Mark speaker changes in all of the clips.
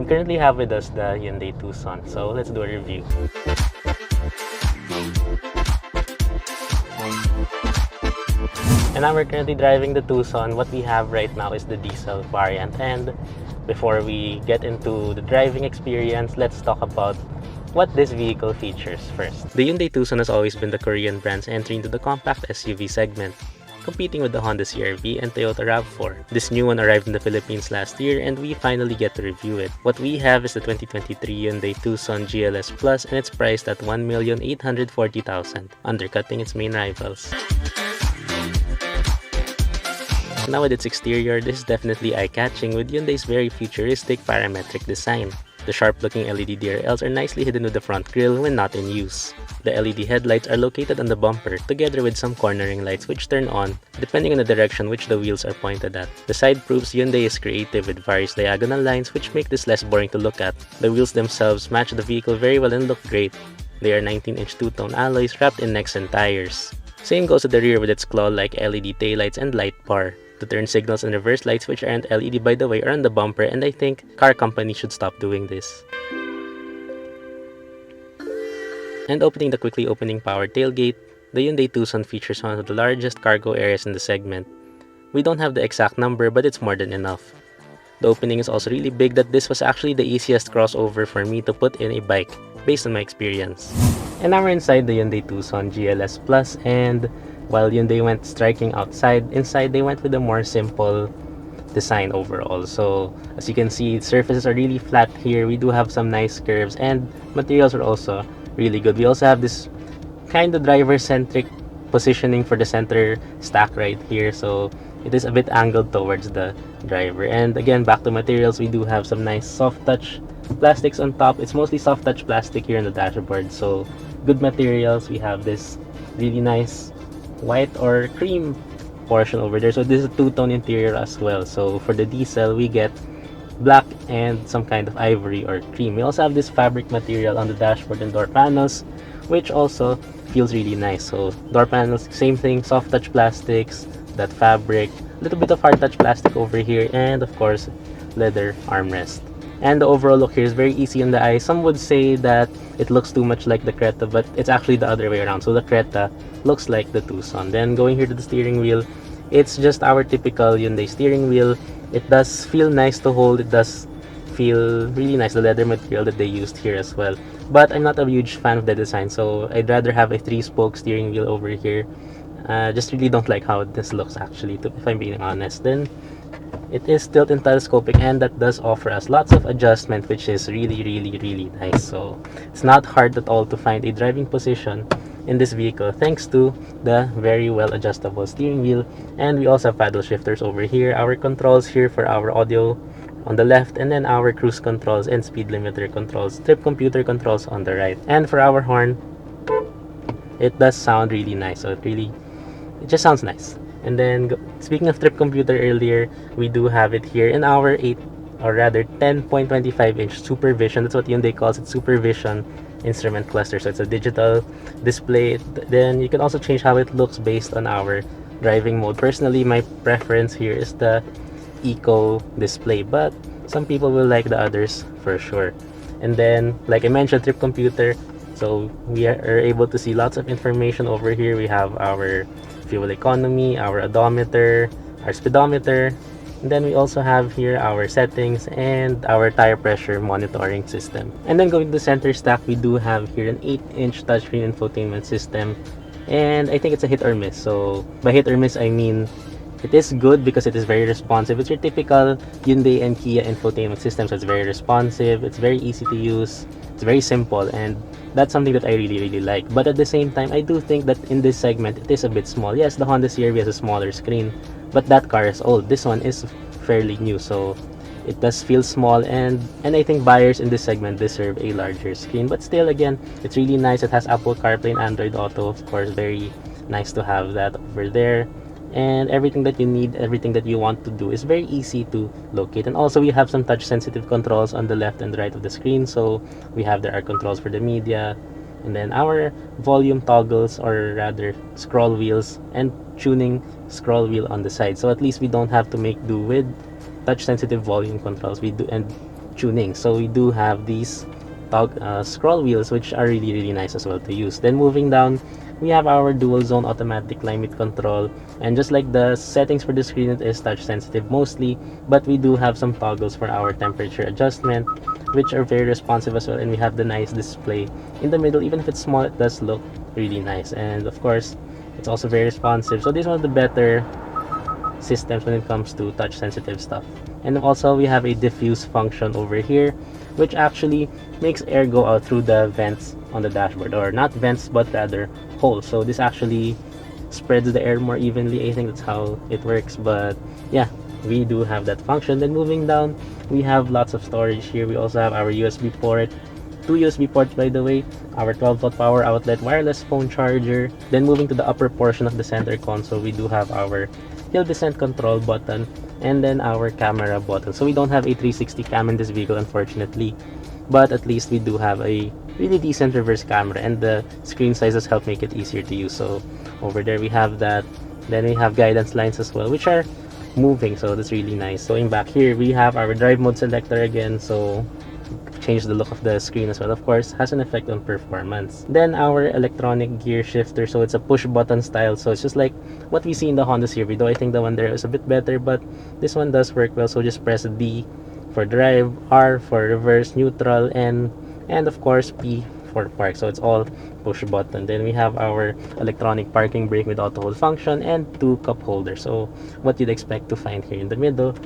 Speaker 1: We currently have with us the Hyundai Tucson, so let's do a review. And now we're currently driving the Tucson. What we have right now is the diesel variant. And before we get into the driving experience, let's talk about what this vehicle features first. The Hyundai Tucson has always been the Korean brand's entry into the compact SUV segment, competing with the Honda CR-V and Toyota RAV4. This new one arrived in the Philippines last year and we finally get to review it. What we have is the 2023 Hyundai Tucson GLS Plus and it's priced at $1,840,000, undercutting its main rivals. Now with its exterior, this is definitely eye-catching with Hyundai's very futuristic parametric design. The sharp-looking LED DRLs are nicely hidden with the front grille when not in use. The LED headlights are located on the bumper, together with some cornering lights which turn on, depending on the direction which the wheels are pointed at. The side proofs Hyundai is creative with various diagonal lines which make this less boring to look at. The wheels themselves match the vehicle very well and look great. They are 19-inch two-tone alloys wrapped in Nexen tires. Same goes to the rear with its claw-like LED taillights and light bar. The turn signals and reverse lights, which aren't LED by the way, are on the bumper, and I think car companies should stop doing this. And opening the quickly opening power tailgate, the Hyundai Tucson features one of the largest cargo areas in the segment. We don't have the exact number, but it's more than enough. The opening is also really big that this was actually the easiest crossover for me to put in a bike, based on my experience. And now we're inside the Hyundai Tucson GLS Plus, and while Hyundai went striking outside, inside they went with a more simple design overall. So as you can see, surfaces are really flat here. We do have some nice curves and materials are also really good. We also have this kind of driver-centric positioning for the center stack right here. So it is a bit angled towards the driver. And again, back to materials, we do have some nice soft touch plastics on top. It's mostly soft touch plastic here on the dashboard. So good materials. We have this really nice white or cream portion over there. So this is a two-tone interior as well. So for the diesel, we get black and some kind of ivory or cream. We also have this fabric material on the dashboard and door panels, which also feels really nice. So door panels, same thing, soft touch plastics, that fabric, a little bit of hard touch plastic over here, and of course leather armrest. And the overall look here is very easy on the eye. Some would say that it looks too much like the Creta, but it's actually the other way around. So the Creta looks like the Tucson. Then going here to the steering wheel, it's just our typical Hyundai steering wheel. It does feel nice to hold. It does feel really nice, the leather material that they used here as well. But I'm not a huge fan of the design, so I'd rather have a 3-spoke steering wheel over here. Just really don't like how this looks actually, if I'm being honest. Then it is tilt and telescopic, and that does offer us lots of adjustment, which is really nice. So it's not hard at all to find a driving position in this vehicle thanks to the very well adjustable steering wheel. And we also have paddle shifters over here, our controls here for our audio on the left, and then our cruise controls and speed limiter controls, trip computer controls on the right. And for our horn, it does sound really nice. So it just sounds nice. And then speaking of trip computer earlier, we do have it here in our 10.25-inch Supervision. That's what Hyundai calls it, Supervision instrument cluster. So it's a digital display. Then you can also change how it looks based on our driving mode. Personally, my preference here is the Eco display, but some people will like the others for sure. And then, like I mentioned, trip computer. So we are able to see lots of information over here. We have our fuel economy, our odometer, our speedometer, and then we also have here our settings and our tire pressure monitoring system. And then going to the center stack, we do have here an 8-inch touchscreen infotainment system, and I think it's a hit or miss. So by hit or miss, I mean it is good because it is very responsive. It's your typical Hyundai and Kia infotainment system, so it's very responsive, it's very easy to use, it's very simple, and that's something that I really like. But at the same time, I do think that in this segment, it is a bit small. Yes, the Honda CR-V has a smaller screen, but that car is old. This one is fairly new, so it does feel small, and I think buyers in this segment deserve a larger screen. But still, again, it's really nice. It has Apple CarPlay and Android Auto, of course, very nice to have that over there. And everything that you need, everything that you want to do is very easy to locate. And also we have some touch sensitive controls on the left and right of the screen. So we have there our controls for the media, and then our volume toggles, or rather scroll wheels, and tuning scroll wheel on the side. So at least we don't have to make do with touch sensitive volume controls. We do, and tuning. So we do have these scroll wheels, which are really nice as well to use. Then moving down, we have our dual zone automatic climate control, and just like the settings for the screen, it is touch sensitive mostly, but we do have some toggles for our temperature adjustment, which are very responsive as well. And we have the nice display in the middle. Even if it's small, it does look really nice, and of course it's also very responsive. So this is one of the better systems when it comes to touch sensitive stuff. And also we have a diffuse function over here, which actually makes air go out through the vents on the dashboard, or not vents but rather holes. So this actually spreads the air more evenly. I think that's how it works, but yeah, we do have that function. Then moving down, we have lots of storage here. We also have our USB port, two USB ports by the way, our 12-volt power outlet, wireless phone charger. Then moving to the upper portion of the center console, we do have our hill descent control button, and then our camera button. So we don't have a 360 cam in this vehicle, unfortunately, but at least we do have a really decent reverse camera, and the screen sizes help make it easier to use. So over there we have that. Then we have guidance lines as well, which are moving, so that's really nice. Going back here, we have our drive mode selector again, so change the look of the screen as well. Of course, has an effect on performance. Then our electronic gear shifter, so it's a push button style, so it's just like what we see in the Honda CR-V, though I think the one there is a bit better, but this one does work well. So just press D for drive, R for reverse, neutral, and of course P for park. So it's all push button. Then we have our electronic parking brake with auto hold function and two cup holders, so what you'd expect to find here in the middle.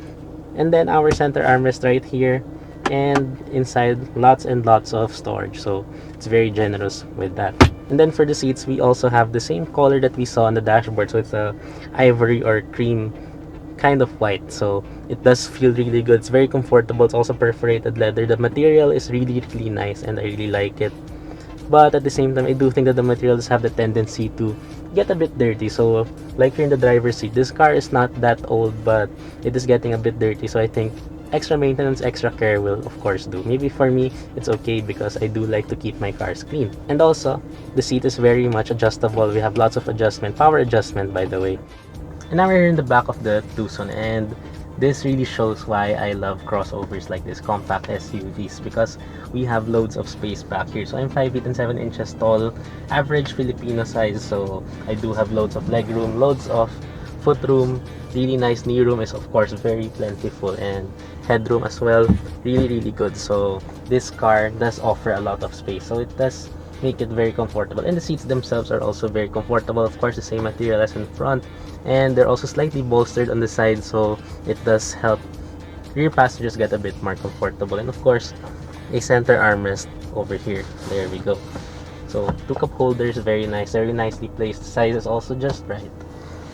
Speaker 1: And then our center armrest right here, and inside lots and lots of storage, so it's very generous with that. And then for the seats, we also have the same color that we saw on the dashboard, so it's a ivory or cream kind of white, so it does feel really good. It's very comfortable. It's also perforated leather. The material is really nice, and I really like it, but at the same time I do think that the materials have the tendency to get a bit dirty. So like here in the driver's seat, this car is not that old, but it is getting a bit dirty, so I think extra maintenance, extra care will of course do. Maybe for me it's okay because I do like to keep my cars clean. And also the seat is very much adjustable. We have lots of adjustment, power adjustment by the way. And now we're here in the back of the Tucson, and this really shows why I love crossovers like this, compact SUVs, because we have loads of space back here. So I'm 5 feet and 7 inches tall, average Filipino size, so I do have loads of leg room, loads of foot room, really nice. Knee room is of course very plentiful, and headroom as well, really good. So this car does offer a lot of space, so it does make it very comfortable, and the seats themselves are also very comfortable. Of course, the same material as in front, and they're also slightly bolstered on the side, so it does help rear passengers get a bit more comfortable. And of course, a center armrest over here. There we go. So two cup holders, very nice, very nicely placed. Size is also just right.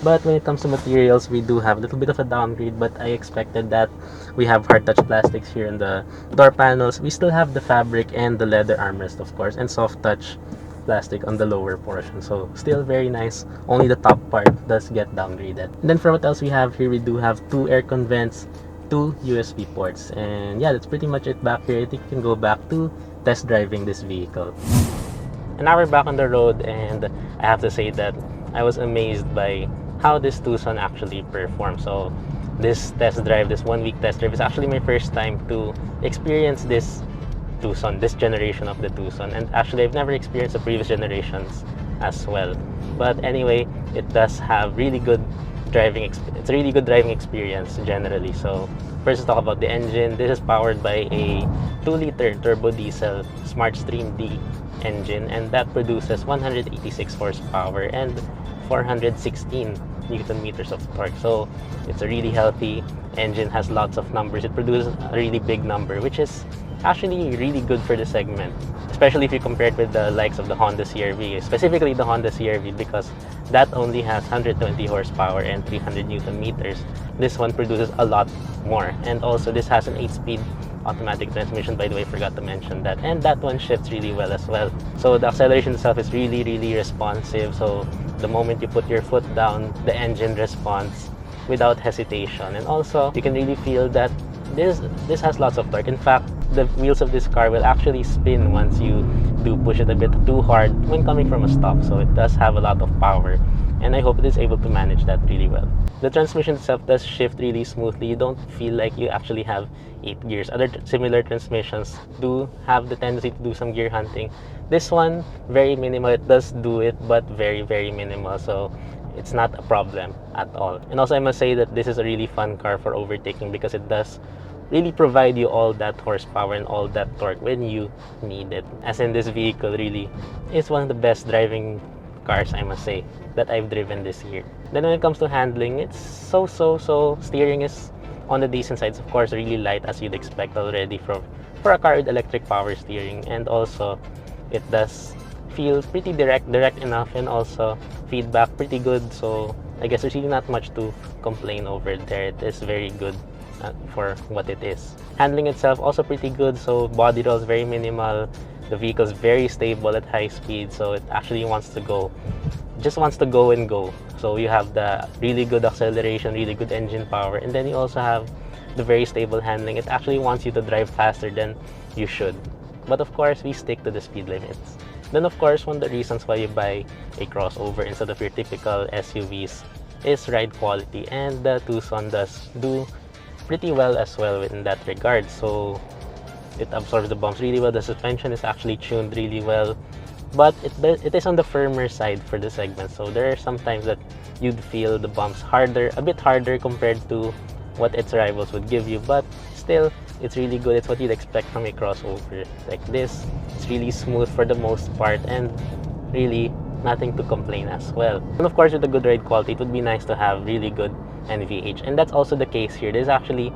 Speaker 1: But when it comes to materials, we do have a little bit of a downgrade, but I expected that. We have hard touch plastics here in the door panels. We still have the fabric and the leather armrest, of course, and soft touch plastic on the lower portion, so still very nice. Only the top part does get downgraded. And then for what else we have here, we do have two aircon vents, two USB ports, and yeah, that's pretty much it back here. I think you can go back to test driving this vehicle. And now we're back on the road, and I have to say that I was amazed by how this Tucson actually performs. So this test drive, this 1 week test drive, is actually my first time to experience this Tucson, this generation of the Tucson, and actually I've never experienced the previous generations as well. But anyway, it does have really good driving it's a really good driving experience generally. So first, let's talk about the engine. This is powered by a 2-liter turbo diesel SmartStream D engine, and that produces 186 horsepower and 416 Newton meters of torque. So it's a really healthy engine, has lots of numbers. It produces a really big number, which is actually really good for the segment, especially if you compare it with the likes of the Honda CR-V, specifically the Honda CR-V, because that only has 120 horsepower and 300 Newton meters. This one produces a lot more, and also this has an 8-speed automatic transmission, by the way, forgot to mention that, and that one shifts really well as well. So the acceleration itself is really responsive, so the moment you put your foot down, the engine responds without hesitation. And also you can really feel that this has lots of torque. In fact, the wheels of this car will actually spin once you do push it a bit too hard when coming from a stop, so it does have a lot of power and I hope it is able to manage that really well. The transmission itself does shift really smoothly. You don't feel like you actually have 8 gears. Other similar transmissions do have the tendency to do some gear hunting. This one, very minimal. It does do it, but very, very minimal. So it's not a problem at all. And also I must say that this is a really fun car for overtaking because it does really provide you all that horsepower and all that torque when you need it. As in, this vehicle really is one of the best driving cars, I must say, that I've driven this year. Then when it comes to handling, it's so. Steering is on the decent side. Of course, really light as you'd expect already for a car with electric power steering. And also, it does feel pretty direct enough, and also feedback pretty good. So I guess there's really not much to complain over there. It is very good for what it is. Handling itself also pretty good, so body roll is very minimal. The vehicle is very stable at high speed, so it actually just wants to go and go. So you have the really good acceleration, really good engine power, and then you also have the very stable handling. It actually wants you to drive faster than you should. But of course, we stick to the speed limits. Then of course, one of the reasons why you buy a crossover instead of your typical SUVs is ride quality, and the Tucson does do pretty well as well in that regard. So it absorbs the bumps really well. The suspension is actually tuned really well, but it is on the firmer side for the segment. So there are some times that you'd feel the bumps a bit harder compared to what its rivals would give you, but still, it's really good. It's what you'd expect from a crossover like this. It's really smooth for the most part, and really nothing to complain as well. And of course, with the good ride quality, it would be nice to have really good NVH, and that's also the case here. This is actually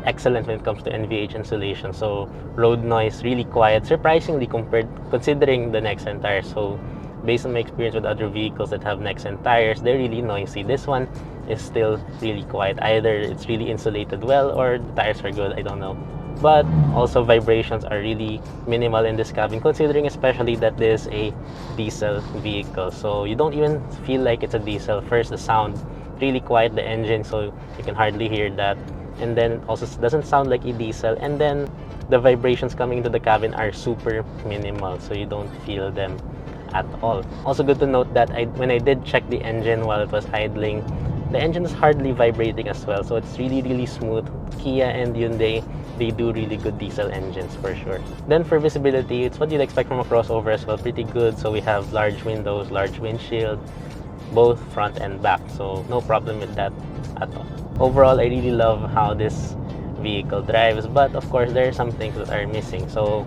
Speaker 1: excellent when it comes to NVH insulation. So road noise, really quiet, surprisingly considering the Nexen tires. So based on my experience with other vehicles that have Nexen tires, they're really noisy. This one is still really quiet. Either it's really insulated well or the tires are good, I don't know. But also vibrations are really minimal in this cabin, considering especially that this is a diesel vehicle. So you don't even feel like it's a diesel. First, the sound, really quiet, the engine, so you can hardly hear that. And then also doesn't sound like a diesel. And then the vibrations coming into the cabin are super minimal, so you don't feel them at all. Also good to note that when I did check the engine while it was idling, the engine is hardly vibrating as well, so it's really smooth. Kia and Hyundai, they do really good diesel engines for sure. Then for visibility, it's what you'd expect from a crossover as well, pretty good. So we have large windows, large windshield, both front and back, so no problem with that at all. Overall, I really love how this vehicle drives, but of course there are some things that are missing. So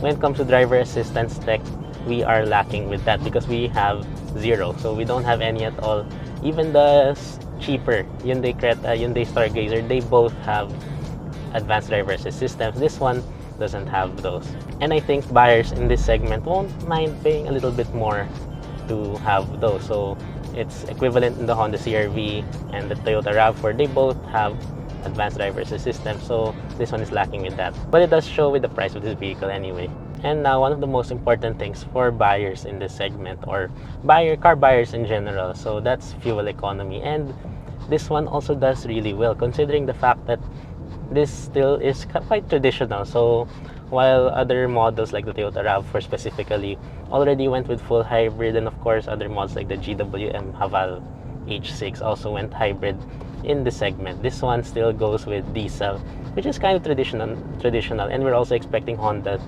Speaker 1: when it comes to driver assistance tech, we are lacking with that because we have zero, so we don't have any at all. Even the cheaper Hyundai Creta, Hyundai Stargazer, they both have advanced driver assist systems. This one doesn't have those, and I think buyers in this segment won't mind paying a little bit more to have those. So it's equivalent in the Honda CR-V and the Toyota RAV4. They both have advanced driver assist systems, so this one is lacking with that, but it does show with the price of this vehicle anyway. And now, one of the most important things for buyers in this segment, or car buyers in general, so that's fuel economy. And this one also does really well, considering the fact that this still is quite traditional. So while other models like the Toyota RAV4 specifically already went with full hybrid, and of course other models like the GWM Haval H6 also went hybrid in the segment, this one still goes with diesel, which is kind of traditional. And we're also expecting Honda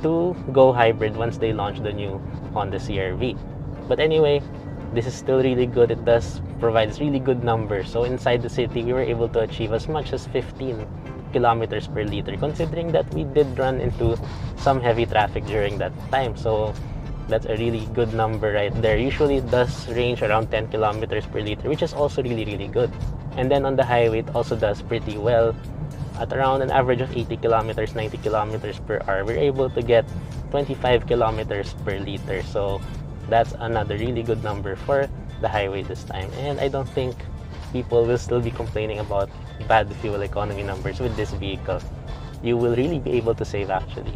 Speaker 1: to go hybrid once they launch the new Honda CR-V. But anyway, this is still really good. It does provide really good numbers. So inside the city, we were able to achieve as much as 15 kilometers per liter, considering that we did run into some heavy traffic during that time. So that's a really good number right there. Usually it does range around 10 kilometers per liter, which is also really good. And then on the highway, it also does pretty well. At around an average of 80 kilometers, 90 kilometers per hour, we're able to get 25 kilometers per liter. So that's another really good number for the highway this time. And I don't think people will still be complaining about bad fuel economy numbers with this vehicle. You will really be able to save actually.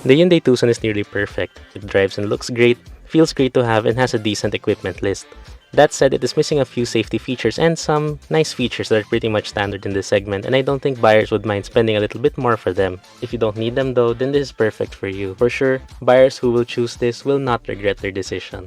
Speaker 1: The Hyundai Tucson is nearly perfect. It drives and looks great, feels great to have, and has a decent equipment list. That said, it is missing a few safety features and some nice features that are pretty much standard in this segment, and I don't think buyers would mind spending a little bit more for them. If you don't need them though, then this is perfect for you. For sure, buyers who will choose this will not regret their decision.